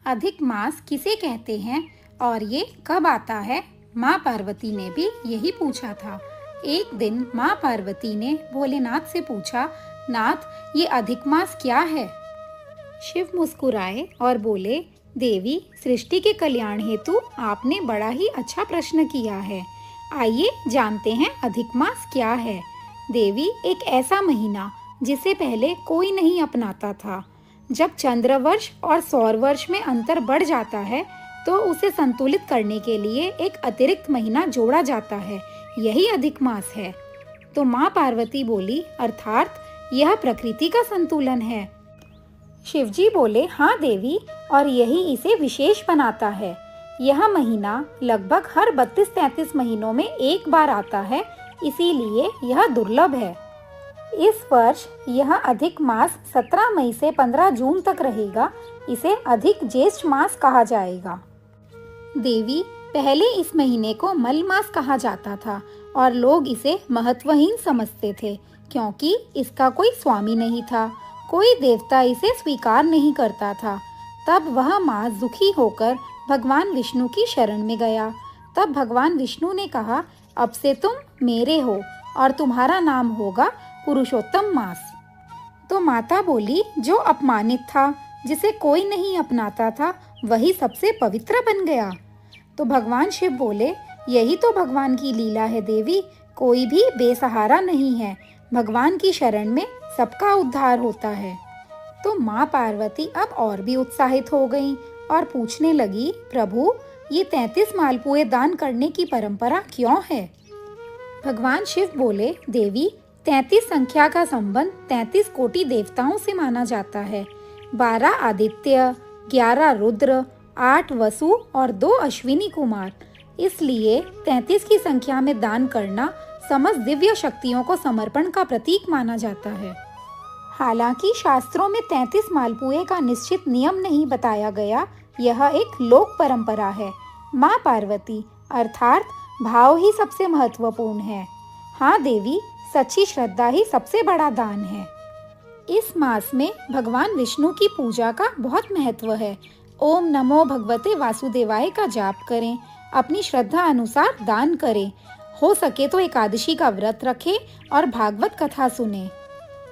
अधिक मास किसे कहते हैं और ये कब आता है? माँ पार्वती ने भी यही पूछा था। एक दिन माँ पार्वती ने भोलेनाथ से पूछा, नाथ, ये अधिक मास क्या है? शिव मुस्कुराए और बोले, देवी, सृष्टि के कल्याण हेतु आपने बड़ा ही अच्छा प्रश्न किया है। आइए जानते हैं अधिक मास क्या है। देवी, एक ऐसा महीना जिसे पहले कोई नहीं अपनाता था। जब चंद्रवर्ष और सौरवर्ष में अंतर बढ़ जाता है तो उसे संतुलित करने के लिए एक अतिरिक्त महीना जोड़ा जाता है। यही अधिक मास है। तो माँ पार्वती बोली, अर्थात यह प्रकृति का संतुलन है। शिवजी बोले, हाँ देवी, और यही इसे विशेष बनाता है। यह महीना लगभग हर 32-33 महीनों में एक बार आता है, इसीलिए यह दुर्लभ है। इस वर्ष यह अधिक मास 17 मई से 15 जून तक रहेगा। इसे अधिक ज्येष्ठ मास कहा जाएगा। देवी, पहले इस महीने को मल मास कहा जाता था और लोग इसे महत्वहीन समझते थे क्योंकि इसका कोई स्वामी नहीं था। कोई देवता इसे स्वीकार नहीं करता था। तब वह मास दुखी होकर भगवान विष्णु की शरण में गया। तब भगवान विष्णु ने कहा, अब से तुम मेरे हो और तुम्हारा नाम होगा पुरुषोत्तम मास। तो माता बोली, जो अपमानित था, जिसे कोई नहीं अपनाता था, वही सबसे पवित्र बन गया। तो भगवान शिव बोले, यही तो भगवान की लीला है देवी। कोई भी बेसहारा नहीं है। भगवान की शरण में सबका उद्धार होता है। तो माँ पार्वती अब और भी उत्साहित हो गईं और पूछने लगी, प्रभु, ये 33 मालपुए दान करने की परंपरा क्यों है? भगवान शिव बोले, देवी, 33 संख्या का संबंध 33 कोटि देवताओं से माना जाता है। 12 आदित्य, 11 रुद्र, 8 वसु और 2 अश्विनी कुमार। इसलिए 33 की संख्या में दान करना समस्त दिव्य शक्तियों को समर्पण का प्रतीक माना जाता है। हालांकि शास्त्रों में 33 मालपुए का निश्चित नियम नहीं बताया गया। यह एक लोक परंपरा है। माँ पार्वती, अर्थात भाव ही सबसे महत्वपूर्ण है। हाँ देवी, सच्ची श्रद्धा ही सबसे बड़ा दान है। इस मास में भगवान विष्णु की पूजा का बहुत महत्व है। ओम नमो भगवते वासुदेवाय का जाप करें। अपनी श्रद्धा अनुसार दान करें। हो सके तो एकादशी का व्रत रखें और भागवत कथा सुनें।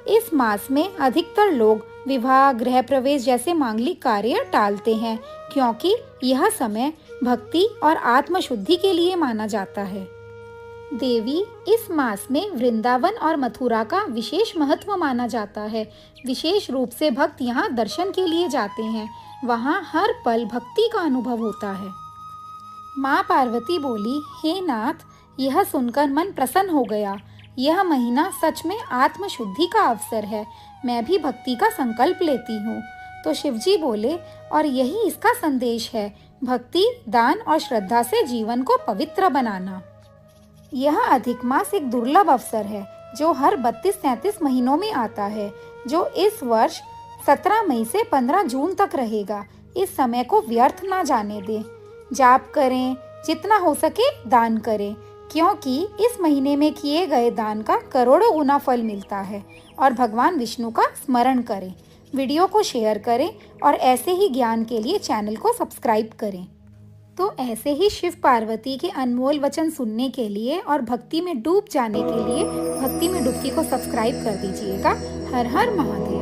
इस मास में अधिकतर लोग विवाह, गृह प्रवेश जैसे मांगलिक कार्य टालते हैं क्योंकि यह समय भक्ति और आत्मशुद्धि के लिए माना जाता है। देवी, इस मास में वृंदावन और मथुरा का विशेष महत्व माना जाता है। विशेष रूप से भक्त यहाँ दर्शन के लिए जाते हैं। वहाँ हर पल भक्ति का अनुभव होता है। माँ पार्वती बोली, हे नाथ, यह सुनकर मन प्रसन्न हो गया। यह महीना सच में आत्मशुद्धि का अवसर है। मैं भी भक्ति का संकल्प लेती हूँ। तो शिवजी बोले, और यही इसका संदेश है, भक्ति, दान और श्रद्धा से जीवन को पवित्र बनाना। यह अधिक मास एक दुर्लभ अवसर है जो हर 32-33 महीनों में आता है, जो इस वर्ष 17 मई से 15 जून तक रहेगा। इस समय को व्यर्थ ना जाने दें। जाप करें, जितना हो सके दान करें, क्योंकि इस महीने में किए गए दान का करोड़ों गुना फल मिलता है। और भगवान विष्णु का स्मरण करें। वीडियो को शेयर करें और ऐसे ही ज्ञान के लिए चैनल को सब्सक्राइब करें। तो ऐसे ही शिव पार्वती के अनमोल वचन सुनने के लिए और भक्ति में डूब जाने के लिए भक्ति में डुबकी को सब्सक्राइब कर दीजिएगा। हर हर महादेव।